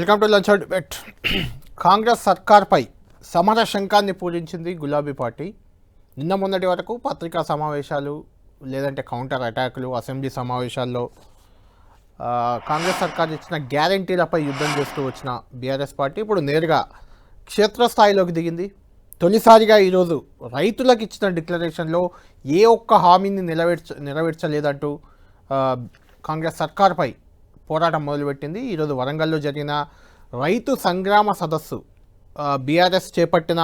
Welcome to lunch debate. Congress సర్కార్పై సమర శంఖాన్ని పూరించింది గులాబీ పార్టీ. నిన్న మొన్నటి వరకు పత్రికా సమావేశాలు లేదంటే కౌంటర్ అటాకులు, అసెంబ్లీ సమావేశాల్లో కాంగ్రెస్ సర్కార్ ఇచ్చిన గ్యారంటీలపై యుద్ధం చేస్తూ వచ్చిన బీఆర్ఎస్ పార్టీ ఇప్పుడు నేరుగా క్షేత్రస్థాయిలోకి దిగింది. తొలిసారిగా ఈరోజు రైతులకు ఇచ్చిన డిక్లరేషన్లో ఏ ఒక్క హామీని నెరవేర్చలేదంటూ కాంగ్రెస్ సర్కార్పై పోరాటం మొదలుపెట్టింది. ఈరోజు వరంగల్లో జరిగిన రైతు సంగ్రామ సదస్సు బీఆర్ఎస్ చేపట్టిన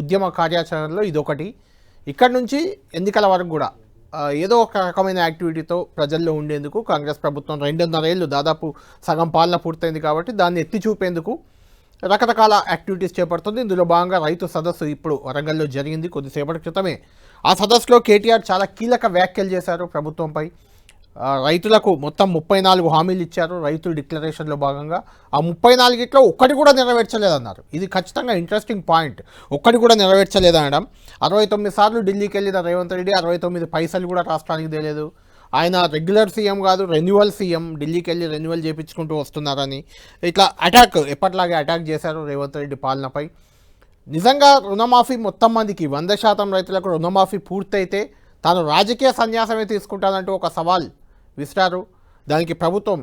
ఉద్యమ కార్యాచరణలో ఇదొకటి. ఇక్కడి నుంచి ఎన్నికల వరకు కూడా ఏదో ఒక రకమైన యాక్టివిటీతో ప్రజల్లో ఉండేందుకు కాంగ్రెస్ ప్రభుత్వం 2.5 ఏళ్ళు దాదాపు సగం పాలన పూర్తయింది కాబట్టి దాన్ని ఎత్తి చూపేందుకు రకరకాల యాక్టివిటీస్ చేపడుతుంది. ఇందులో భాగంగా రైతు సదస్సు ఇప్పుడు వరంగల్లో జరిగింది కొద్దిసేపటి క్రితమే. ఆ సదస్సులో కేటీఆర్ చాలా కీలక వ్యాఖ్యలు చేశారు ప్రభుత్వంపై. రైతులకు మొత్తం 34 హామీలు ఇచ్చారు రైతు డిక్లరేషన్లో భాగంగా. ఆ 34ట్లో ఒక్కటి కూడా నెరవేర్చలేదన్నారు. ఇది ఖచ్చితంగా ఇంట్రెస్టింగ్ పాయింట్. ఒక్కటి కూడా నెరవేర్చలేదనడం. 69 సార్లు ఢిల్లీకి వెళ్ళిన రేవంత్ రెడ్డి 69 పైసలు కూడా రాష్ట్రానికి తెలియదు. ఆయన రెగ్యులర్ సీఎం కాదు, రెన్యువల్ సీఎం. ఢిల్లీకి వెళ్ళి రెన్యువల్ చేయించుకుంటూ వస్తున్నారని ఇట్లా ఎప్పట్లాగే అటాక్ చేశారు రేవంత్ రెడ్డి పాలనపై. నిజంగా రుణమాఫీ మొత్తం మందికి 100% రైతులకు రుణమాఫీ పూర్తయితే తాను రాజకీయ సన్యాసమే తీసుకుంటానంటూ ఒక సవాల్ విసిరారు. దానికి ప్రభుత్వం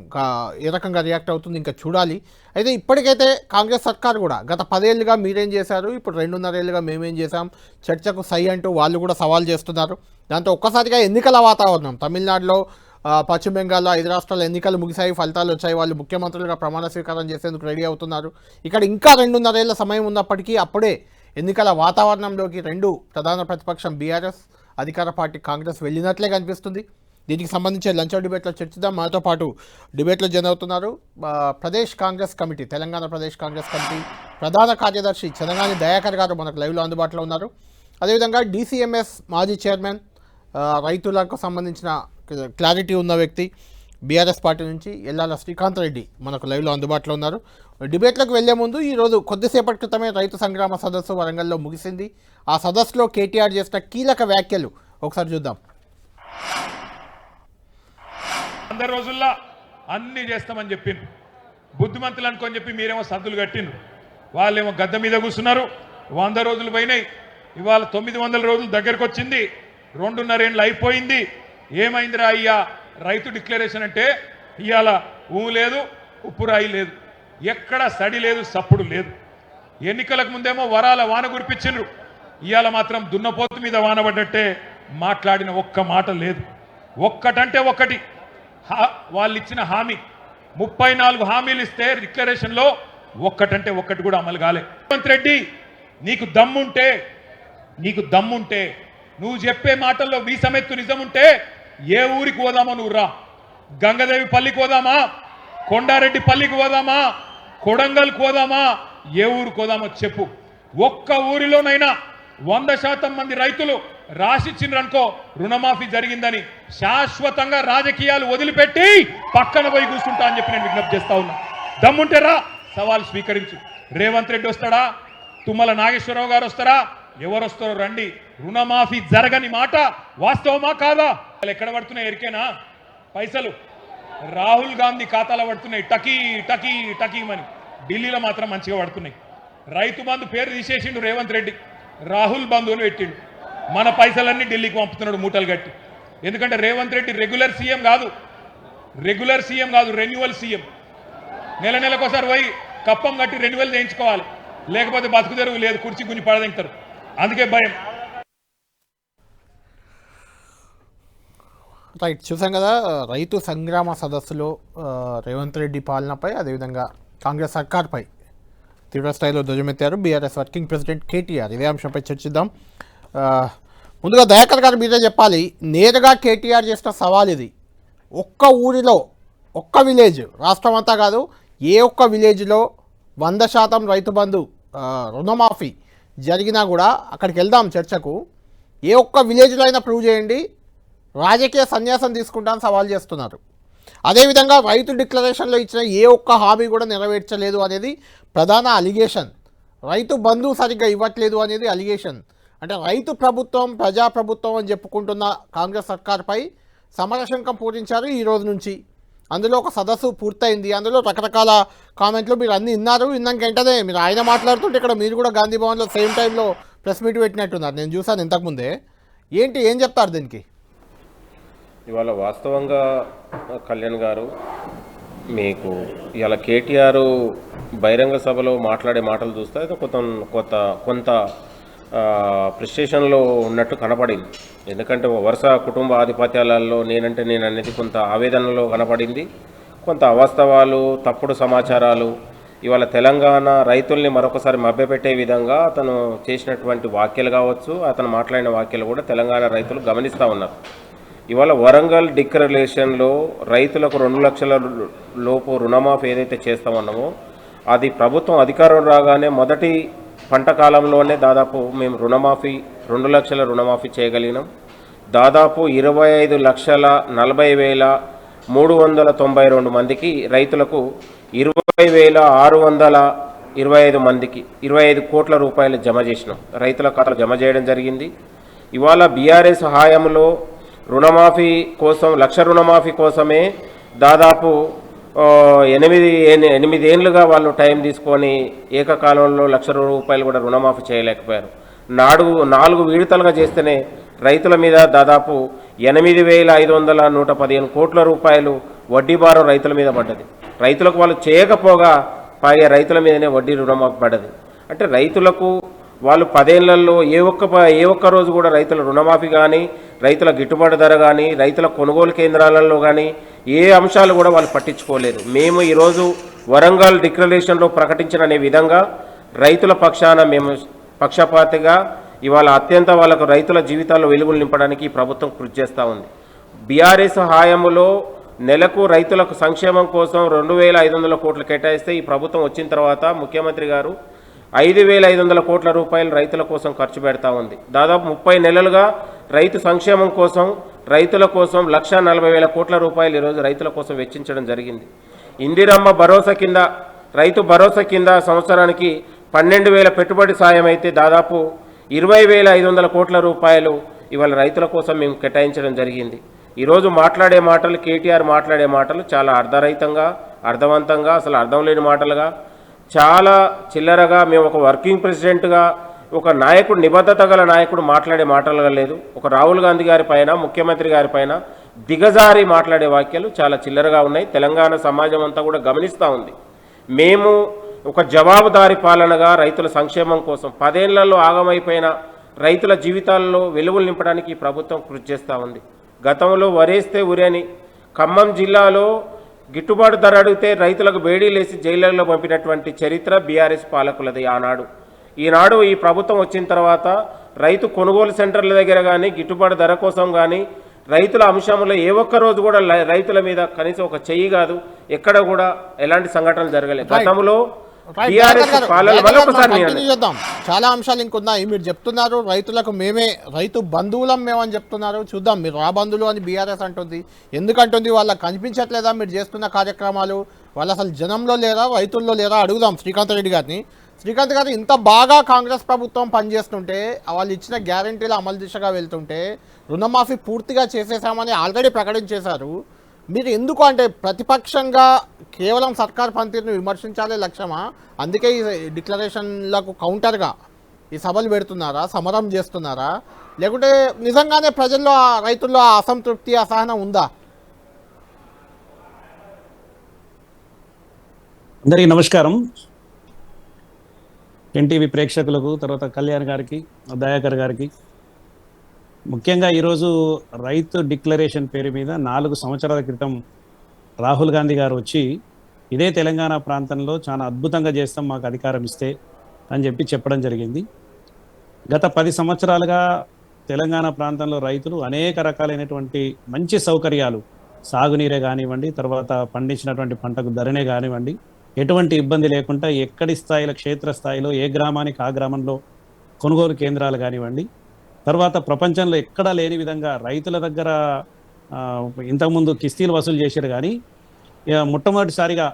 ఏ రకంగా రియాక్ట్ అవుతుంది ఇంకా చూడాలి. అయితే ఇప్పటికైతే కాంగ్రెస్ సర్కార్ కూడా గత 10 ఏళ్ళుగా మీరేం చేశారు, ఇప్పుడు 2.5 ఏళ్ళుగా మేమేం చేశాం, చర్చకు సై అంటూ వాళ్ళు కూడా సవాల్ చేస్తున్నారు. దాంతో ఒక్కసారిగా ఎన్నికల వాతావరణం తమిళనాడులో, పశ్చిమ బెంగాల్లో 5 రాష్ట్రాల ఎన్నికలు ముగిశాయి, ఫలితాలు వచ్చాయి. వాళ్ళు ముఖ్యమంత్రులుగా ప్రమాణ స్వీకారం చేసేందుకు రెడీ అవుతున్నారు. ఇక్కడ ఇంకా 2.5 ఏళ్ళ సమయం ఉన్నప్పటికీ అప్పుడే ఎన్నికల వాతావరణంలోకి రెండు ప్రధాన ప్రతిపక్షం బీఆర్ఎస్, అధికార పార్టీ కాంగ్రెస్ వెళ్ళినట్లే కనిపిస్తుంది. దీనికి సంబంధించి లంచ్ డిబేట్లో చర్చిద్దాం. మనతో పాటు డిబేట్లో జాయిన్ అవుతున్నారు ప్రదేశ్ కాంగ్రెస్ కమిటీ, తెలంగాణ ప్రదేశ్ కాంగ్రెస్ కమిటీ ప్రధాన కార్యదర్శి చనగాని దయాకర్ గారు మనకు లైవ్లో అందుబాటులో ఉన్నారు. అదేవిధంగా డీసీఎంఎస్ మాజీ చైర్మన్, రైతులకు సంబంధించిన క్లారిటీ ఉన్న వ్యక్తి బీఆర్ఎస్ పార్టీ నుంచి ఎల్లాల శ్రీకాంత్ రెడ్డి మనకు లైవ్లో అందుబాటులో ఉన్నారు. డిబేట్లకు వెళ్లే ముందు ఈరోజు కొద్దిసేపటి క్రితమే రైతు సంగ్రామ సదస్సు వరంగల్లో ముగిసింది. ఆ సదస్సులో కేటీఆర్ చేసిన కీలక వ్యాఖ్యలు ఒకసారి చూద్దాం. 100 రోజుల్లో అన్నీ చేస్తామని చెప్పిండ్రు. బుద్ధిమంతులు అనుకొని చెప్పి మీరేమో సద్దులు కట్టిండ్రు. వాళ్ళేమో గద్దె మీద కూర్చున్నారు. 100 రోజులు పోయినాయి. ఇవాళ 900 రోజులు దగ్గరకు వచ్చింది. 2.5 ఏళ్ళు అయిపోయింది. ఏమైందిరా అయ్యా రైతు డిక్లరేషన్ అంటే? ఇవాళ లేదు, ఉప్పురాయి లేదు, ఎక్కడ సడి లేదు, సప్పుడు లేదు. ఎన్నికలకు ముందేమో వరాల వాన కురిపించిండ్రు. ఇవాళ మాత్రం దున్నపోతు మీద వాన పడ్డట్టే మాట్లాడిన ఒక్క మాట లేదు. ఒక్కటంటే ఒక్కటి వాళ్ళు ఇచ్చిన హామీ 34 హామీలు ఇస్తే డిక్లరేషన్లో ఒక్కటంటే ఒక్కటి కూడా అమలు కాలే. రేవంత్ రెడ్డి నీకు దమ్ముంటే నువ్వు చెప్పే మాటల్లో వీసమెత్తు నిజం ఉంటే ఏ ఊరికి పోదామో నువ్వు రా. గంగదేవి పల్లికి పోదామా, కొండారెడ్డి పల్లికి పోదామా, కొడంగల్కి పోదామా, ఏ ఊరికి పోదామో చెప్పు. ఒక్క ఊరిలోనైనా 100% మంది రైతులు రాసిచ్చిండ్రనుకో రుణమాఫీ జరిగిందని శాశ్వతంగా రాజకీయాలు వదిలిపెట్టి పక్కన పోయి కూర్చుంటా అని చెప్పి నేను విజ్ఞప్తి చేస్తా ఉన్నా. దమ్ముంటే రా, సవాల్ స్వీకరించు. రేవంత్ రెడ్డి వస్తాడా, తుమ్మల నాగేశ్వరరావు గారు వస్తారా, ఎవరు వస్తారో రండి. రుణమాఫీ జరగని మాట వాస్తవమా కాదా? ఎక్కడ పడుతున్నాయి ఎరికేనా పైసలు? రాహుల్ గాంధీ ఖాతాలో పడుతున్నాయి టకీ టకీ టకీమని. ఢిల్లీలో మాత్రం మంచిగా పడుతున్నాయి. రైతు బంధు పేరు తీసేసిండు రేవంత్ రెడ్డి, రాహుల్ బంధువుని పెట్టిండు. మన పైసలన్నీ ఢిల్లీకి పంపుతున్నాడు మూటలు కట్టి. ఎందుకంటే రేవంత్ రెడ్డి రెగ్యులర్ సీఎం కాదు, రెన్యువల్ సీఎం. నెలకోసారి పోయి కప్పం కట్టి రెన్యువల్ చేయించుకోవాలి, లేకపోతే బతుకు తెరువు లేదు, కుర్చీ గుంజి పడదెంగుతారు. అందుకే భయం. రైట్, చూసాం కదా రైతు సంగ్రామ సదస్సులో రేవంత్ రెడ్డి పాలనపై, అదేవిధంగా కాంగ్రెస్ సర్కార్పై తీవ్రస్థాయిలో ధ్వజమెత్తారు బీఆర్ఎస్ వర్కింగ్ ప్రెసిడెంట్ కేటీఆర్. ఇదే అంశంపై చర్చిద్దాం. ముందుగా దయాకర్ గారు మీరే చెప్పాలి, నేరుగా కేటీఆర్ చేసిన సవాల్ ఇది. ఒక్క ఊరిలో, ఒక్క విలేజ్, రాష్ట్రం అంతా కాదు, ఏ ఒక్క విలేజ్లో 100% రైతు బంధు రుణమాఫీ జరిగినా కూడా అక్కడికి వెళ్దాం చర్చకు. ఏ ఒక్క విలేజ్లో అయినా ప్రూవ్ చేయండి, రాజకీయ సన్యాసం తీసుకుంటామని సవాల్ చేస్తున్నారు. అదేవిధంగా రైతు డిక్లరేషన్లో ఇచ్చిన ఏ ఒక్క హామీ కూడా నెరవేర్చలేదు అనేది ప్రధాన అలిగేషన్. రైతు బంధు సరిగ్గా ఇవ్వట్లేదు అనేది అలిగేషన్. అంటే రైతు ప్రభుత్వం, ప్రజాప్రభుత్వం అని చెప్పుకుంటున్న కాంగ్రెస్ సర్కార్పై సమరశంఖం పూరించారు ఈ రోజు నుంచి. అందులో ఒక సదస్సు పూర్తయింది. అందులో రకరకాల కామెంట్లు మీరు అన్నీ విన్నారు. విన్నాక వెంటనే మీరు ఆయన మాట్లాడుతుంటే ఇక్కడ మీరు కూడా గాంధీ భవన్లో సేమ్ టైంలో ప్రెస్ మీట్ పెట్టినట్టున్నారు. నేను చూసాను ఇంతకుముందే. ఏం చెప్తారు దీనికి? ఇవాళ వాస్తవంగా కళ్యాణ్ గారు, మీకు ఇవాళ కేటీఆర్ బహిరంగ సభలో మాట్లాడే మాటలు చూస్తే అది కొంత ప్రెస్టేషన్లో ఉన్నట్టు కనపడింది. ఎందుకంటే వరుస కుటుంబ ఆధిపత్యాలలో నేనంటే నేను అనేది కొంత ఆవేదనలో కనపడింది. కొంత అవాస్తవాలు, తప్పుడు సమాచారాలు, ఇవాళ తెలంగాణ రైతుల్ని మరొకసారి మభ్యపెట్టే విధంగా అతను చేసినటువంటి వ్యాఖ్యలు కావచ్చు, అతను మాట్లాడిన వ్యాఖ్యలు కూడా తెలంగాణ రైతులు గమనిస్తూ ఉన్నారు. ఇవాళ వరంగల్ డిక్లరేషన్లో రైతులకు 2 లక్షల లోపు రుణమాఫీ ఏదైతే చేస్తామన్నామో అది ప్రభుత్వం అధికారం రాగానే మొదటి పంట కాలంలోనే దాదాపు మేము 2 లక్షల రుణమాఫీ చేయగలిగినాం. దాదాపు 25,40,392 మందికి రైతులకు 20,625 మందికి 25 కోట్ల రూపాయలు జమ చేసినాం. రైతుల ఖాతాలో జమ చేయడం జరిగింది. ఇవాళ బీఆర్ఎస్ హయాంలో రుణమాఫీ కోసం 1 లక్ష రుణమాఫీ కోసమే దాదాపు 8 ఏళ్ళుగా వాళ్ళు టైం తీసుకొని ఏకకాలంలో 1 లక్ష రూపాయలు కూడా రుణమాఫీ చేయలేకపోయారు. 4 విడతలుగా చేస్తేనే రైతుల మీద దాదాపు 8,515 కోట్ల రూపాయలు వడ్డీ భారం రైతుల మీద పడ్డది. రైతులకు వాళ్ళు చేయకపోగా పైగా రైతుల మీదనే వడ్డీ రుణమాఫీ పడ్డది. అంటే రైతులకు వాళ్ళు 10 ఏళ్లలో ఏ ఒక్క రోజు కూడా రైతుల రుణమాఫీ కానీ, రైతుల గిట్టుబాటు ధర కానీ, రైతుల కొనుగోలు కేంద్రాలలో కానీ ఏ అంశాలు కూడా వాళ్ళు పట్టించుకోలేదు. మేము ఈరోజు వరంగల్ డిక్లరేషన్లో ప్రకటించిన విధంగా రైతుల పక్షాన మేము పక్షపాతిగా ఇవాళ అత్యంత వాళ్ళకు రైతుల జీవితాల్లో వెలుగులు నింపడానికి ఈ ప్రభుత్వం కృషి చేస్తూ ఉంది. బీఆర్ఎస్ హయాంలో నెలకు రైతులకు సంక్షేమం కోసం 2,500 కోట్లు కేటాయిస్తే ఈ ప్రభుత్వం వచ్చిన తర్వాత ముఖ్యమంత్రి గారు 5,500 కోట్ల రూపాయలు రైతుల కోసం ఖర్చు పెడతా ఉంది. దాదాపు 30 నెలలుగా రైతు సంక్షేమం కోసం, రైతుల కోసం 1,40,000 కోట్ల రూపాయలు ఈరోజు రైతుల కోసం వెచ్చించడం జరిగింది. ఇందిరమ్మ భరోసా కింద, రైతు భరోసా కింద సంవత్సరానికి 12,000 పెట్టుబడి సాయం అయితే దాదాపు 20,500 కోట్ల రూపాయలు ఇవాళ రైతుల కోసం మేము కేటాయించడం జరిగింది. ఈరోజు మాట్లాడే మాటలు, కేటీఆర్ మాట్లాడే మాటలు చాలా అర్ధరహితంగా, అర్థవంతంగా, అసలు అర్థం లేని మాటలుగా, చాలా చిల్లరగా, మేము ఒక వర్కింగ్ ప్రెసిడెంట్గా, ఒక నాయకుడు, నిబద్ధత గల నాయకుడు మాట్లాడే మాటలుగా లేదు. ఒక రాహుల్ గాంధీ గారి పైన, ముఖ్యమంత్రి గారి పైన దిగజారి మాట్లాడే వాక్యాలు చాలా చిల్లరగా ఉన్నాయి. తెలంగాణ సమాజం అంతా కూడా గమనిస్తూ ఉంది. మేము ఒక జవాబుదారీ పాలనగా రైతుల సంక్షేమం కోసం 10 ఏళ్లలో ఆగమైపోయిన రైతుల జీవితాల్లో వెలుగులు నింపడానికి ఈ ప్రభుత్వం కృషి చేస్తూ ఉంది. గతంలో వరేస్తే ఉరేని ఖమ్మం జిల్లాలో గిట్టుబాటు ధర అడిగితే రైతులకు బేడీలేసి జైళ్లలో పంపినటువంటి చరిత్ర బీఆర్ఎస్ పాలకులది ఆనాడు. ఈనాడు ఈ ప్రభుత్వం వచ్చిన తర్వాత రైతు కొనుగోలు సెంటర్ల దగ్గర కానీ, గిట్టుబాటు ధర కోసం కానీ, రైతుల అంశంలో ఏ ఒక్క రోజు కూడా రైతుల మీద కనీసం ఒక చెయ్యి కాదు, ఎక్కడ కూడా ఎలాంటి సంఘటనలు జరగలేదు. గతంలో చేద్దాం. చాలా అంశాలు ఇంకున్నాయి. మీరు చెప్తున్నారు రైతులకు మేమే రైతు బంధువులం మేమని చెప్తున్నారు. చూద్దాం, మీరు రా బంధువులు అని బీఆర్ఎస్ అంటుంది. ఎందుకంటుంది? వాళ్ళకి కనిపించట్లేదా మీరు చేస్తున్న కార్యక్రమాలు? వాళ్ళు అసలు జనంలో లేరా, రైతుల్లో లేరా? అడుగుదాం శ్రీకాంత్ రెడ్డి గారిని. శ్రీకాంత్ గారు, ఇంత బాగా కాంగ్రెస్ ప్రభుత్వం పనిచేస్తుంటే, వాళ్ళు ఇచ్చిన గ్యారంటీల అమలు దిశగా వెళ్తుంటే, రుణమాఫీ పూర్తిగా చేసేసామని ఆల్రెడీ ప్రకటించేశారు. మీరు ఎందుకు, అంటే ప్రతిపక్షంగా కేవలం సర్కార్ పనితీరును విమర్శించాలే లక్ష్యమా? అందుకే ఈ డిక్లరేషన్లకు కౌంటర్గా ఈ సభలు పెడుతున్నారా, సమరం చేస్తున్నారా? లేకుంటే నిజంగానే ప్రజల్లో, రైతుల్లో అసంతృప్తి, అసహనం ఉందా? అందరికీ నమస్కారం. ఎన్టీవీ ప్రేక్షకులకు, తర్వాత కళ్యాణ్ గారికి, దయాకర్ గారికి, ముఖ్యంగా ఈరోజు రైతు డిక్లరేషన్ పేరు మీద 4 సంవత్సరాల క్రితం రాహుల్ గాంధీ గారు వచ్చి ఇదే తెలంగాణ ప్రాంతంలో చాలా అద్భుతంగా చేస్తాం, మాకు అధికారం ఇస్తే అని చెప్పడం జరిగింది. గత 10 సంవత్సరాలుగా తెలంగాణ ప్రాంతంలో రైతులు అనేక రకాలైనటువంటి మంచి సౌకర్యాలు, సాగునీరే కానివ్వండి, తర్వాత పండించినటువంటి పంటకు ధరనే కానివ్వండి, ఎటువంటి ఇబ్బంది లేకుండా ఎక్కడి స్థాయిలో, క్షేత్రస్థాయిలో ఏ గ్రామానికి ఆ గ్రామంలో కొనుగోలు కేంద్రాలు కానివ్వండి, తర్వాత ప్రపంచంలో ఎక్కడా లేని విధంగా రైతుల దగ్గర ఇంతకుముందు కిస్తీలు వసూలు చేశారు. కానీ మొట్టమొదటిసారిగా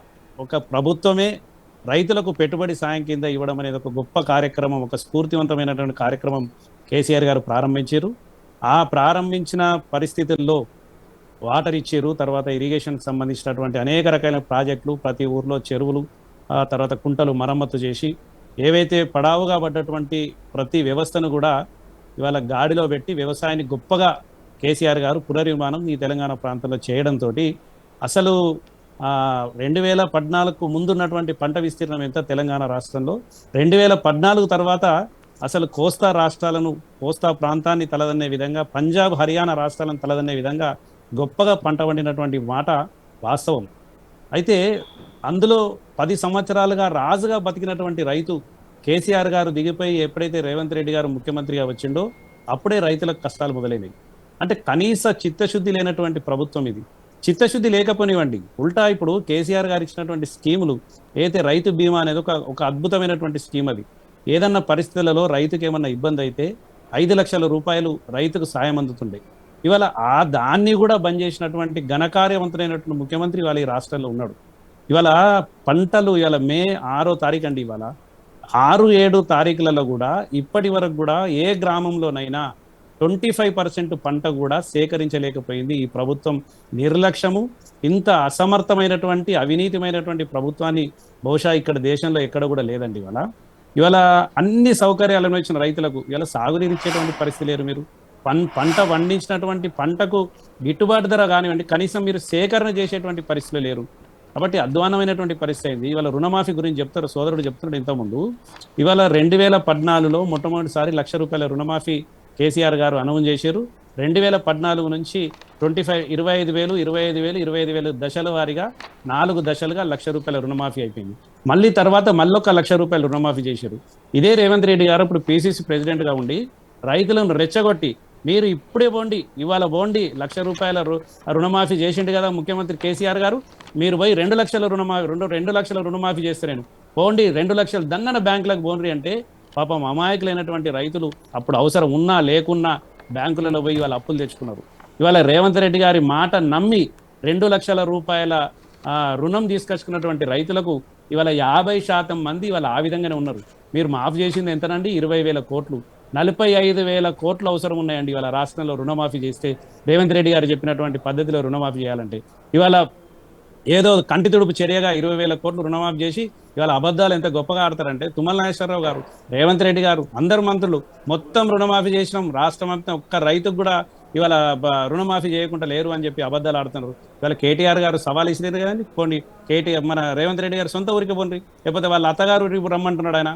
ఒక ప్రభుత్వమే రైతులకు పెట్టుబడి సాయం కింద ఇవ్వడం అనేది ఒక గొప్ప కార్యక్రమం, ఒక స్ఫూర్తివంతమైనటువంటి కార్యక్రమం కేసీఆర్ గారు ప్రారంభించారు. ఆ ప్రారంభించిన పరిస్థితుల్లో వాటర్ ఇచ్చారు, తర్వాత ఇరిగేషన్కి సంబంధించినటువంటి అనేక రకాల ప్రాజెక్టులు, ప్రతి ఊర్లో చెరువులు, తర్వాత కుంటలు మరమ్మతు చేసి ఏవైతే పడావుగా పడ్డటువంటి ప్రతి వ్యవస్థను కూడా ఇవాళ గాడిలో పెట్టి వ్యవసాయాన్ని గొప్పగా కేసీఆర్ గారు పునర్నిర్మాణం ఈ తెలంగాణ ప్రాంతంలో చేయడంతో అసలు 2014కు ముందున్నటువంటి పంట విస్తీర్ణం ఎంత తెలంగాణ రాష్ట్రంలో, 2014 తర్వాత అసలు కోస్తా రాష్ట్రాలను, కోస్తా ప్రాంతాన్ని తలదన్నే విధంగా, పంజాబ్ హర్యానా రాష్ట్రాలను తలదన్నే విధంగా గొప్పగా పంట పండినటువంటి మాట వాస్తవం. అయితే అందులో 10 సంవత్సరాలుగా రాజుగా బతికినటువంటి రైతు కేసీఆర్ గారు దిగిపోయి ఎప్పుడైతే రేవంత్ రెడ్డి గారు ముఖ్యమంత్రిగా వచ్చిండో అప్పుడే రైతులకు కష్టాలు మొదలైనవి. అంటే కనీస చిత్తశుద్ధి లేనటువంటి ప్రభుత్వం ఇది. చిత్తశుద్ధి లేకపోనివ్వండి, ఉల్టా ఇప్పుడు కేసీఆర్ గారు ఇచ్చినటువంటి స్కీములు అయితే రైతు బీమా అనేది ఒక అద్భుతమైనటువంటి స్కీమ్. అది ఏదన్నా పరిస్థితులలో రైతుకి ఏమన్నా ఇబ్బంది అయితే 5 లక్షల రూపాయలు రైతుకు సాయం అందుతుండే. ఇవాళ దాన్ని కూడా బంద్ చేసినటువంటి ఘనకార్యవంతులైనటువంటి ముఖ్యమంత్రి ఇవాళ ఈ రాష్ట్రంలో ఉన్నాడు. ఇవాళ పంటలు ఇవాళ మే 6వ తారీఖు అండి, ఇవాళ 6-7 తారీఖులలో కూడా ఇప్పటి వరకు కూడా ఏ గ్రామంలోనైనా 25% పంట కూడా సేకరించలేకపోయింది ఈ ప్రభుత్వం నిర్లక్ష్యము. ఇంత అసమర్థమైనటువంటి అవినీతిమైనటువంటి ప్రభుత్వాన్ని బహుశా ఇక్కడ దేశంలో ఎక్కడ కూడా లేదండి. ఇవాళ అన్ని సౌకర్యాలను ఇచ్చిన రైతులకు ఇవాళ సాగునీరు ఇచ్చేటువంటి పరిస్థితి లేరు. మీరు పంట పండించినటువంటి పంటకు గిట్టుబాటు ధర కానివ్వండి, కనీసం మీరు సేకరణ చేసేటువంటి పరిస్థితులు లేరు. కాబట్టి అధ్వానమైనటువంటి పరిస్థితి అయింది. ఇవాళ రుణమాఫీ గురించి చెప్తారు, సోదరుడు చెప్తున్నాడు ఇంతకుముందు. ఇవాళ 2014లో మొట్టమొదటిసారి 1 లక్ష రూపాయల రుణమాఫీ కేసీఆర్ గారు అనౌన్స్ చేశారు. 2014 నుంచి 25,000, 25,000 దశల వారీగా 4 దశలుగా 1 లక్ష రూపాయల రుణమాఫీ అయిపోయింది. మళ్ళీ తర్వాత మళ్ళొక 1 లక్ష రూపాయల రుణమాఫీ చేశారు. ఇదే రేవంత్ రెడ్డి గారు ఇప్పుడు PCC ప్రెసిడెంట్గా ఉండి రైతులను రెచ్చగొట్టి మీరు ఇప్పుడే పోండి, ఇవాళ పోండి, 1 లక్ష రూపాయల రుణమాఫీ చేసిండు కదా ముఖ్యమంత్రి కేసీఆర్ గారు, మీరు పోయి 2 లక్షల రుణమాఫీ 2 లక్షల రుణమాఫీ చేస్తారేను, పోండి 2 లక్షలు దన్నన బ్యాంకులకు పోండి అంటే పాపం అమాయకులైనటువంటి రైతులు అప్పుడు అవసరం ఉన్నా లేకున్నా బ్యాంకులలో పోయి వాళ్ళు అప్పులు తెచ్చుకున్నారు. ఇవాళ రేవంత్ రెడ్డి గారి మాట నమ్మి 2 లక్షల రూపాయల రుణం తీసుకొచ్చుకున్నటువంటి రైతులకు ఇవాళ 50% మంది ఇవాళ ఆ విధంగానే ఉన్నారు. మీరు మాఫ్ చేసింది ఎంతనండి? 20,000 కోట్లు. 45,000 కోట్లు అవసరం ఉన్నాయండి ఇవాళ రాష్ట్రంలో రుణమాఫీ చేస్తే, రేవంత్ రెడ్డి గారు చెప్పినటువంటి పద్ధతిలో రుణమాఫీ చేయాలంటే. ఇవాళ ఏదో కంటి తుడుపు చర్యగా 20,000 కోట్లు రుణమాఫీ చేసి ఇవాళ అబద్ధాలు ఎంత గొప్పగా ఆడతారంటే తుమ్మల నాగేశ్వరరావు గారు, రేవంత్ రెడ్డి గారు, అందరు మంత్రులు మొత్తం రుణమాఫీ చేసినాం, రాష్ట్రం అంతా ఒక్క రైతుకు కూడా ఇవాళ రుణమాఫీ చేయకుండా లేరు అని చెప్పి అబద్ధాలు ఆడుతున్నారు. ఇవాళ కేటీఆర్ గారు సవాల్ ఇచ్చినారు కదండి, పోండి కేటీఆర్ మన రేవంత్ రెడ్డి గారు సొంత ఊరికి పోండి, లేకపోతే వాళ్ళ అత్తగారు ఊరికి రమ్మంటున్నాడు ఆయన.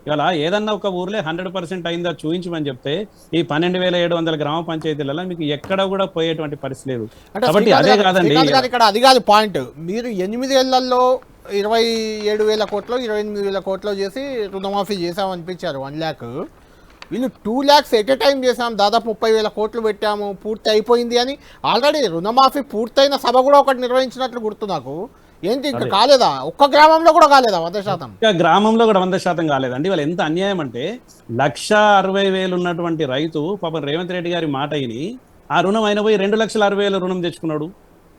ఇవాళ ఏదన్నా ఒక ఊర్లో 100% అయిందా చూపించమని చెప్తే ఈ 12,700 గ్రామ పంచాయతీలలో మీకు ఎక్కడ కూడా పోయేటువంటి పరిస్థితి లేదు. కాబట్టి అదే కాదండి ఇక్కడ, అది కాదు పాయింట్. మీరు 8 ఏళ్లలో 27,000 కోట్లు 28,000 కోట్లు చేసి రుణమాఫీ చేసామనిపించారు 1 lakh. వీళ్ళు 2 lakhs ఎట్ ఎ టైం చేసాం, దాదాపు 30,000 కోట్లు పెట్టాము, పూర్తి అయిపోయింది అని. ఆల్రెడీ రుణమాఫీ పూర్తయిన సభ కూడా ఒకటి నిర్వహించినట్లు గుర్తు నాకు. ఏంటి ఇంకా కాలేదా? ఒక్క గ్రామంలో కూడా కాలేదా 100%? గ్రామంలో కూడా 100% కాలేదండి. వాళ్ళు ఎంత అన్యాయం అంటే 1,60,000 ఉన్నటువంటి రైతు పాపం రేవంత్ రెడ్డి గారి మాట అయిని ఆ రుణం అయిన పోయి 2,60,000 రుణం తెచ్చుకున్నాడు.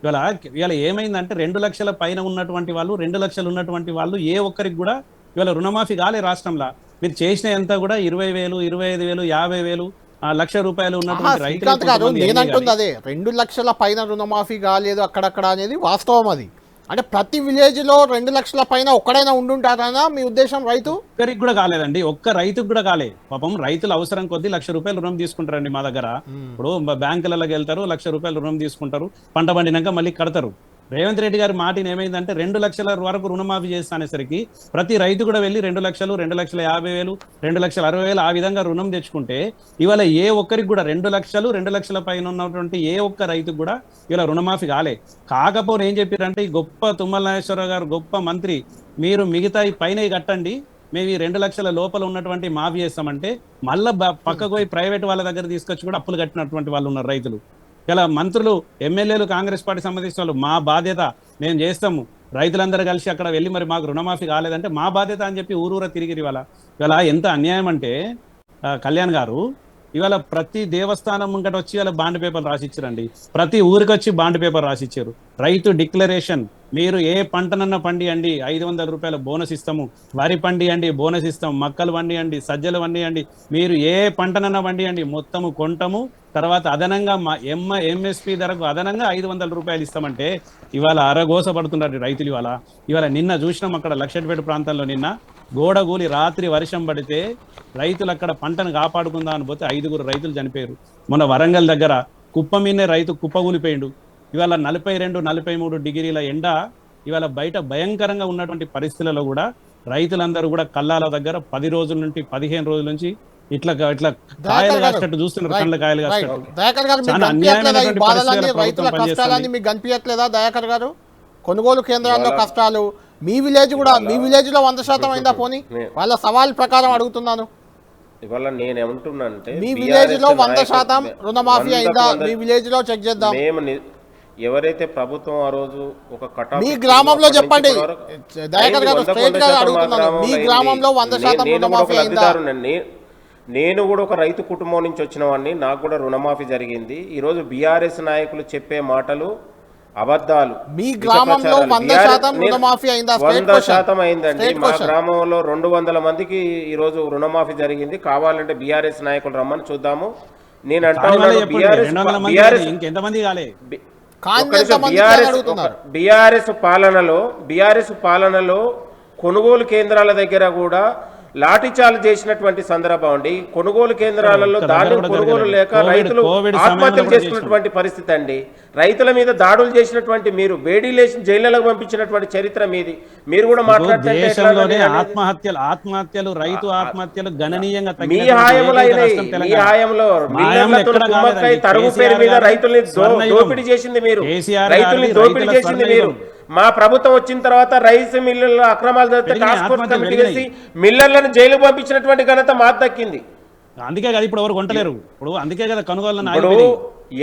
ఇవాళ ఏమైందంటే 2 లక్షల పైన ఉన్నటువంటి వాళ్ళు, 2 లక్షలు ఉన్నటువంటి వాళ్ళు ఏ ఒక్కరికి కూడా ఇవాళ రుణమాఫీ కాలే రాష్ట్రంలో. మీరు చేసిన ఎంత కూడా 20,000, 25,000, 50,000, 1 లక్ష రూపాయలు ఉన్నటువంటి రైతులు. నేనంటుంది అదే 2 లక్షల పైన రుణమాఫీ కాలేదు అక్కడక్కడ అనేది వాస్తవం. అది అంటే ప్రతి విలేజ్ లో 2 లక్షల పైన ఒక్కడైనా ఉండుంటారా మీ ఉద్దేశం? రైతు ఒక్కరికి కూడా కాలేదండి, ఒక్క రైతుకు కూడా కాలే. పాపం రైతులు అవసరం కొద్దీ 1 లక్ష రూపాయలు రుణం తీసుకుంటారండి మా దగ్గర. ఇప్పుడు బ్యాంకులలోకి వెళ్తారు, 1 లక్ష రూపాయలు రుణం తీసుకుంటారు, పంట పండినాక మళ్ళీ కడతారు. రేవంత్ రెడ్డి గారి మాట ఏమైందంటే 2 లక్షల వరకు రుణమాఫీ చేస్తానేసరికి ప్రతి రైతు కూడా వెళ్ళి 2 లక్షలు, 2,50,000, 2,60,000 ఆ విధంగా రుణం తెచ్చుకుంటే ఇవాళ ఏ ఒక్కరికి కూడా 2 లక్షలు, 2 లక్షల పైన ఉన్నటువంటి ఏ ఒక్క రైతుకు కూడా ఇవాళ రుణమాఫీ కాలే. కాకపోతే ఏం చెప్పారంటే ఈ గొప్ప తుమ్మల నాగేశ్వరరావు గారు గొప్ప మంత్రి, మీరు మిగతా పైన కట్టండి, మేము ఈ 2 లక్షల లోపల ఉన్నటువంటి మాఫీ చేస్తామంటే మళ్ళీ పక్కకు పోయి ప్రైవేట్ వాళ్ళ దగ్గర తీసుకొచ్చి కూడా అప్పులు కట్టినటువంటి వాళ్ళు ఉన్నారు రైతులు. ఇలా మంత్రులు, ఎమ్మెల్యేలు, కాంగ్రెస్ పార్టీ సంబంధించిన వాళ్ళు మా బాధ్యత మేము చేస్తాము, రైతులందరూ కలిసి అక్కడ వెళ్ళి మరి మాకు రుణమాఫీ కాలేదంటే మా బాధ్యత అని చెప్పి ఊరూర తిరిగిరి. ఇవాళ ఎంత అన్యాయం అంటే కళ్యాణ్ గారు, ఇవాళ ప్రతి దేవస్థానం ముంగట వచ్చి ఇవాళ బాండ్ పేపర్ రాసిచ్చారండి. ప్రతి ఊరికి వచ్చి బాండ్ పేపర్ రాసిచ్చారు. రైతు డిక్లరేషన్, మీరు ఏ పంటనన్నా పండియండి 500 రూపాయల బోనస్ ఇస్తాము, వరి పండియండి బోనస్ ఇస్తాం, మక్కలు పండియండి, సజ్జలు పండియండి, మీరు ఏ పంటనన్నా పండియండి మొత్తము కొంటము, తర్వాత అదనంగా ఎంఎస్పి ధరకు అదనంగా 500 రూపాయలు ఇస్తామంటే ఇవాళ అరగోస పడుతున్నారు రైతులు. ఇవాళ నిన్న చూసినాం అక్కడ లక్షపేట ప్రాంతంలో నిన్న గోడగూలి రాత్రి వర్షం పడితే రైతులు అక్కడ పంటను కాపాడుకుందా అని పోతే 5 రైతులు చనిపోయారు. మొన్న వరంగల్ దగ్గర కుప్ప మీదనే రైతు కుప్పగూలిపోయిండు. ఇవాళ 42-43 డిగ్రీల ఎండ ఇవాళ బయట భయంకరంగా ఉన్నటువంటి పరిస్థితులలో కూడా రైతులందరూ కూడా కళ్ళాల దగ్గర 10 రోజుల నుండి 15 రోజుల నుంచి ఇట్లా కాయలు కాసేటట్టు చూస్తున్నారు. కళ్ళ కాయలు కాసేటట్టు చాలా అన్యాయమైనటువంటి పరిస్థితుల్లో ప్రభుత్వం పనిచేస్తుంది. మీకు కనిపించట్లేదా దయాకర్ గారు? కొనుగోలు కేంద్రాల్లో కష్టాలు, మీ విలేజ్ లో 100% అయిందా? పోనీ వాళ్ళ సవాల్ ప్రకారం అడుగుతున్నాను. ఇవాళ నేనేమంటున్నా అంటే మీ విలేజ్ లో 100% రుణమాఫీ అయిందా? మీ విలేజ్ లో చెక్ చేద్దాం. మేము ఎవరైతే ప్రభుత్వం ఆ రోజు ఒక కటాఫ్ మీ గ్రామంలో చెప్పండి దయాకర్ గారు, స్ట్రైట్ గా అడుగుతున్నాను. మీ గ్రామంలో 100% రుణమాఫీ అయిందా? నేను కూడా ఒక రైతు కుటుంబం నుంచి వచ్చిన వాడిని, నాకు కూడా రుణమాఫీ జరిగింది. ఈరోజు బీఆర్ఎస్ నాయకులు చెప్పే మాటలు అబద్ధాలు. మీ గ్రామంలో 100% రుణమాఫీ అయిందా? 100% అయిందండి. మా గ్రామంలో 200 మందికి ఈరోజు రుణమాఫీ జరిగింది. కావాలంటే బీఆర్ఎస్ నాయకులు రమ్మని చూద్దాము. నేను అంటా బీఆర్ఎస్ పాలనలో కొనుగోలు కేంద్రాల దగ్గర కూడా లాఠీచార్జ్ చేసినటువంటి సందర్భం అండి. కొనుగోలు కేంద్రాలలో ధాన్యం కొనుగోలు లేక రైతులు ఆత్మహత్యలు చేసుకున్నటువంటి పరిస్థితి అండి. రైతుల మీద దాడులు చేసినటువంటి మీరు వేడి లేచి జైళ్లకు పంపించినటువంటి చరిత్ర మీది. మీరు కూడా మాట్లాడుతుంటే ఆత్మహత్యలు రైతు ఆత్మహత్యలు గణనీయంగా మీ హాయంలో మీ హాయంలో తరుగు పేరు మీద రైతుల్ని దోపిడీ చేసింది మీరు. రైతుల్ని దోపిడీ చేసింది మీరు. మా ప్రభుత్వం వచ్చిన తర్వాత రైస్ మిల్లుల అక్రమాలు జరిగితే టాస్క్ ఫోర్స్ కమిటీ చేసి మిల్లర్లను జైలుకు పంపించినటువంటి ఘనత మాకు దక్కింది. అందుకే కదా ఇప్పుడు ఎవరు కొంటలేరు. ఇప్పుడు అందుకే కదా కొనుగోలు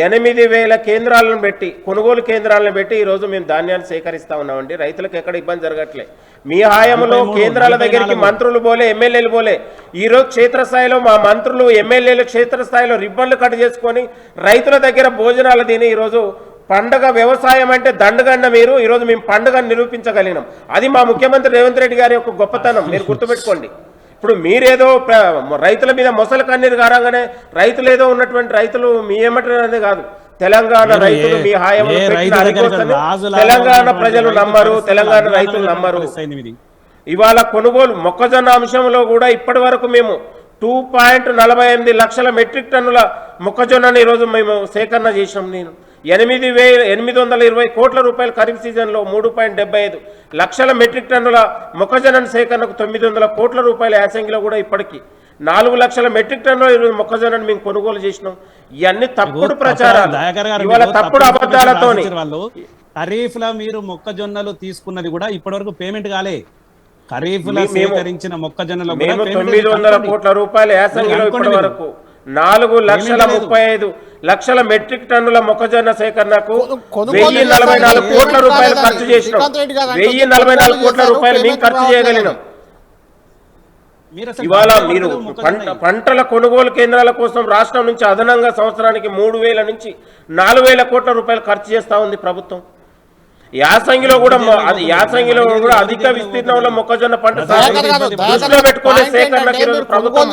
8,000 కేంద్రాలను పెట్టి కొనుగోలు కేంద్రాలను పెట్టి ఈ రోజు మేము ధాన్యాన్ని సేకరిస్తా ఉన్నామండి. రైతులకు ఎక్కడ ఇబ్బంది జరగట్లే. మీ హాయంలో కేంద్రాల దగ్గరికి మంత్రులు పోలే, ఎమ్మెల్యేలు పోలే. ఈ రోజు క్షేత్రస్థాయిలో మా మంత్రులు ఎమ్మెల్యేలు క్షేత్రస్థాయిలో రిబ్బన్లు కట్ చేసుకొని రైతుల దగ్గర భోజనాలు తిని ఈరోజు పండుగ వ్యవసాయం అంటే దండగండ మీరు ఈరోజు మేము పండుగను నిరూపించగలిగినాం. అది మా ముఖ్యమంత్రి రేవంత్ రెడ్డి గారి యొక్క గొప్పతనం. మీరు గుర్తుపెట్టుకోండి. ఇప్పుడు మీరేదో రైతుల మీద మొసలు కన్నీరు గారంగానే రైతులు ఏదో ఉన్నటువంటి రైతులు మీ ఏమంటారనేది కాదు. తెలంగాణ రైతులు మీ హాయంలో తెలంగాణ ప్రజలు నమ్మరు, తెలంగాణ రైతులు నమ్మరు. ఇవాళ కొనుగోలు మొక్కజొన్న అంశంలో కూడా ఇప్పటి వరకు మేము 2.48 లక్షల మెట్రిక్ టన్నుల మొక్కజొన్నను ఈరోజు మేము సేకరణ చేసినాం. నేను 8,820 కోట్ల రూపాయల ఖరీఫ్ సీజన్లో 3.75 లక్షల మెట్రిక్ టన్నుల మొక్కజొన్న సేకరణకు 900 కోట్ల రూపాయల యాసంగిలో కూడా ఇప్పటికీ 4 లక్షల మెట్రిక్ టన్నుల మొక్కజొన్నను మేము కొనుగోలు చేసినాం. ఇవన్నీ తప్పుడు ప్రచారాలు, ఇవాళ తప్పుడు అబద్ధాలతోని. ఖరీఫ్ లో మీరు మొక్కజొన్నలు తీసుకున్నది కూడా ఇప్పటి వరకు పేమెంట్ కాలే. ఖరీఫ్ లో సేకరించిన మొక్కజొన్నలు 900 కోట్ల రూపాయల యాసంగిలో ఇప్పటి వరకు 4,35,00,000 లక్షల మెట్రిక్ టన్నుల మొక్కజొన్న సేకరణకు 1,044 కోట్ల రూపాయలు ఖర్చు చేసినాం. 1,044 కోట్ల రూపాయలు మేము ఖర్చు చేయగలిగినాం. ఇవాళ మీరు పంటల కొనుగోలు కేంద్రాల కోసం రాష్ట్రం నుంచి అదనంగా సంవత్సరానికి 3,000 నుంచి 4,000 కోట్ల రూపాయలు ఖర్చు చేస్తా ఉంది ప్రభుత్వం. యాసంగిలో కూడా అధిక విస్తీర్ణంలో మొక్కజొన్న పంట దృష్టిలో పెట్టుకునే సేకరణకి ప్రభుత్వం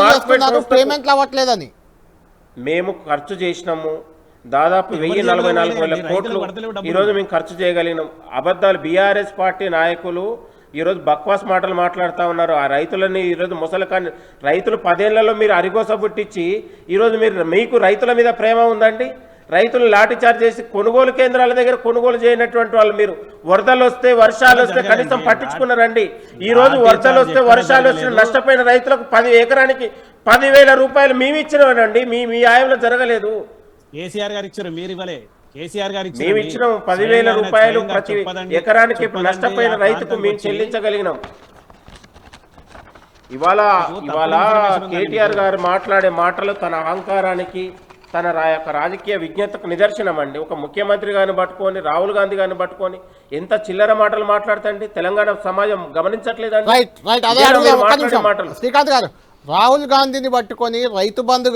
పేమెంట్లు అవ్వట్లేదని మేము ఖర్చు చేసినాము. దాదాపు 1,044,000 కోట్లు ఈరోజు మేము ఖర్చు చేయగలిగినాం. అబద్ధాలు బీఆర్ఎస్ పార్టీ నాయకులు ఈరోజు బక్వాస్ మాటలు మాట్లాడుతూ ఉన్నారు. ఆ రైతులని ఈరోజు ముసలికాన్ని రైతులు 10 ఏళ్లలో మీరు అరిగోస పుట్టించి ఈరోజు మీకు రైతుల మీద ప్రేమ ఉందండి. రైతులు లాఠీచార్జ్ చేసి కొనుగోలు కేంద్రాల దగ్గర కొనుగోలు చేయనటువంటి వాళ్ళు మీరు వరదలు వస్తే వర్షాలు వస్తే కనీసం పట్టించుకున్నారండి. ఈ రోజు వరదలు వస్తే వర్షాలు వచ్చిన నష్టపోయిన రైతులకు 10 ఎకరానికి 10,000 రూపాయలు మేము ఇచ్చినామనండి. మీ ఆయంలో జరగలేదు. కేసీఆర్ గారు ఇచ్చారు, మీరు ఇవ్వలే. కేసీఆర్ గారు మేము ఇచ్చినాం 10,000 రూపాయలు ప్రతి ఎకరానికి నష్టపోయిన రైతుకు మేము చెల్లించగలిగినాం. ఇవాళ కేటీఆర్ గారు మాట్లాడే మాటలు తన అహంకారానికి తన యొక్క రాజకీయ విజ్ఞతకు నిదర్శనం అండి. ఒక ముఖ్యమంత్రి గారిని పట్టుకొని రాహుల్ గాంధీ గారిని పట్టుకొని ఎంత చిల్లర మాటలు మాట్లాడతండి. తెలంగాణ సమాజం గమనించట్లేదండి మాటలు. శ్రీకాంత్ గారు, రాహుల్ గాంధీని పట్టుకొని రైతు బంధు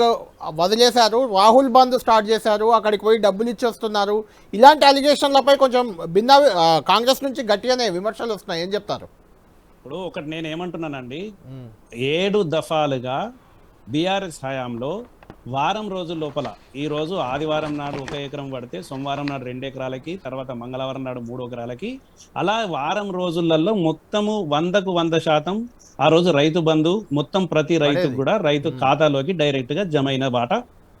వదిలేశారు, రాహుల్ బంధు స్టార్ట్ చేశారు, అక్కడికి పోయి డబ్బులు ఇచ్చేస్తున్నారు. ఇలాంటి అలిగేషన్లపై కొంచెం భిన్న కాంగ్రెస్ నుంచి గట్టిగానే విమర్శలు వస్తున్నాయి. ఏం చెప్తారు? ఇప్పుడు ఒకటి నేను ఏమంటున్నానండి, 7 దఫాలుగా బీఆర్ఎస్ హయాంలో వారం రోజుల లోపల, ఈ రోజు ఆదివారం నాడు 1 ఎకరం పడితే సోమవారం నాడు 2 ఎకరాలకి, తర్వాత మంగళవారం నాడు 3 ఎకరాలకి, అలా వారం రోజులలో మొత్తము 100కు 100% ఆ రోజు రైతు బంధు మొత్తం ప్రతి రైతుకు కూడా రైతు ఖాతాలోకి డైరెక్ట్ గా జమ అయిన బాట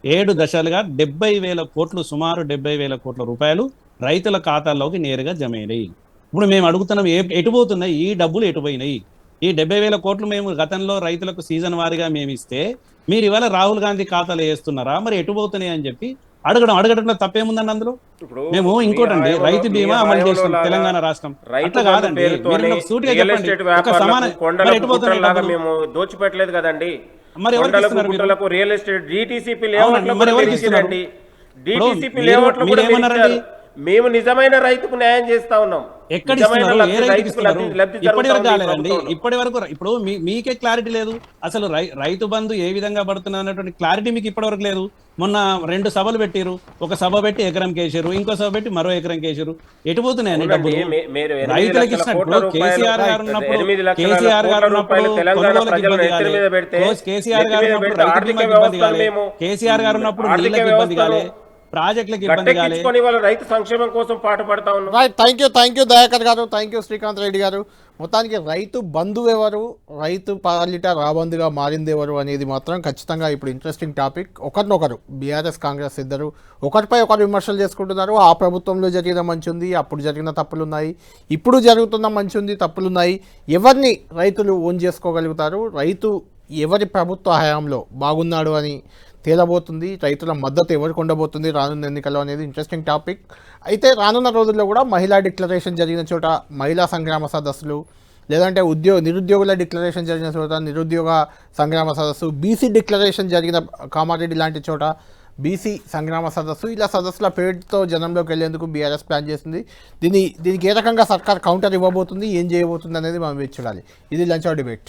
7 దశలుగా 70,000 కోట్లు, సుమారు 70,000 కోట్ల రూపాయలు రైతుల ఖాతాల్లోకి నేరుగా జమ అయినాయి. ఇప్పుడు మేము అడుగుతున్నాం, ఎటు పోతున్నాయి ఈ డబ్బులు, ఎటు పోయినాయి? ఈ 70,000 కోట్లు మేము గతంలో రైతులకు సీజన్ వారీగా మేము ఇస్తే మీరు ఇవాళ రాహుల్ గాంధీ ఖాతాలో వేస్తున్నారా, మరి ఎటు పోతున్నాయి అని చెప్పి అడగడంలో తప్పేముందండి అందులో? మేము ఇంకోటండి, రైతు బీమా అమలు చేస్తాం తెలంగాణ రాష్ట్రం, అట్లా కాదండి. మీరు సూటిగా చెప్పండి, ఒక సమాన ఎటు పోతున్నాయి మేము దోచిపెట్టలేదు కదండి. మరి ఎవరికి ఇస్తున్నారు మీరు? రియల్ ఎస్టేట్ DTCP మరి ఎవరికి ఇస్తున్నారు? DTCP లేఅవుట్లు కూడా మీరేమన్నారండి? మేము నిజమైన రైతుకు న్యాయం చేస్తా ఉన్నాం. ఎక్కడ ఇస్తున్నారు? ఏ రైతుకి ఇస్తున్నారు? ఇప్పటి వరకు కాలేదండి. ఇప్పటి వరకు ఇప్పుడు మీకే క్లారిటీ లేదు. అసలు రైతు బంధు ఏ విధంగా పడుతున్నా అన్నటువంటి క్లారిటీ మీకు ఇప్పటి వరకు లేదు. మొన్న 2 సభలు పెట్టిరు, ఒక సభ పెట్టి ఎకరంకి వేసారు, ఇంకో సభ పెట్టి మరో ఎకరంకి వేసారు. ఎటు పోతున్నాయండి డబ్బులు? రైతులకు ఇచ్చినప్పుడు కేసీఆర్ గారు ఉన్నప్పుడు కొనుగోలుకి ఇబ్బంది కాలే, కేసీఆర్ గారు ఉన్నప్పుడు రైతు బీమాకి ఇబ్బంది కాలే, కేసీఆర్ గారు ఉన్నప్పుడు నీళ్ళకి ఇబ్బంది కాలే, ప్రాజెక్టులకు ఇబ్బంది కాలే. రైతు సంక్షేమం కోసం పాటు పడతా ఉన్నాం. రైట్, థ్యాంక్ యూ దయాకర్ గారు, థ్యాంక్ యూ శ్రీకాంత్ రెడ్డి గారు. మొత్తానికి రైతు బంధువు ఎవరు, రైతు పాలిట రాబందుగా మారింది ఎవరు అనేది మాత్రం ఖచ్చితంగా ఇప్పుడు ఇంట్రెస్టింగ్ టాపిక్. ఒకరినొకరు బీఆర్ఎస్ కాంగ్రెస్ ఇద్దరు ఒకరిపై ఒకరు విమర్శలు చేసుకుంటున్నారు. ఆ ప్రభుత్వంలో జరిగిన మంచి ఉంది, అప్పుడు జరిగిన తప్పులున్నాయి, ఇప్పుడు జరుగుతున్న మంచి ఉంది, తప్పులున్నాయి. ఎవరిని రైతులు ఓన్ చేసుకోగలుగుతారు, రైతు ఎవరి ప్రభుత్వ హయాంలో బాగున్నాడు అని తేలబోతుంది, రైతుల మద్దతు ఎవరికి ఉండబోతుంది రానున్న ఎన్నికల్లో అనేది ఇంట్రెస్టింగ్ టాపిక్. అయితే రానున్న రోజుల్లో కూడా మహిళా డిక్లరేషన్ జరిగిన చోట మహిళా సంగ్రామ సదస్సులు, లేదంటే నిరుద్యోగుల డిక్లరేషన్ జరిగిన చోట నిరుద్యోగ సంగ్రామ సదస్సు, బీసీ డిక్లరేషన్ జరిగిన కామారెడ్డి లాంటి చోట బీసీ సంగ్రామ సదస్సు, ఇలా సదస్సుల పేరుతో జనంలోకి వెళ్లేందుకు బీఆర్ఎస్ ప్లాన్ చేసింది. దీనికి ఏ రకంగా సర్కార్ కౌంటర్ ఇవ్వబోతుంది, ఏం చేయబోతుంది అనేది మనం వేచి చూడాలి. ఇది లంచ్ అవర్ డిబేట్.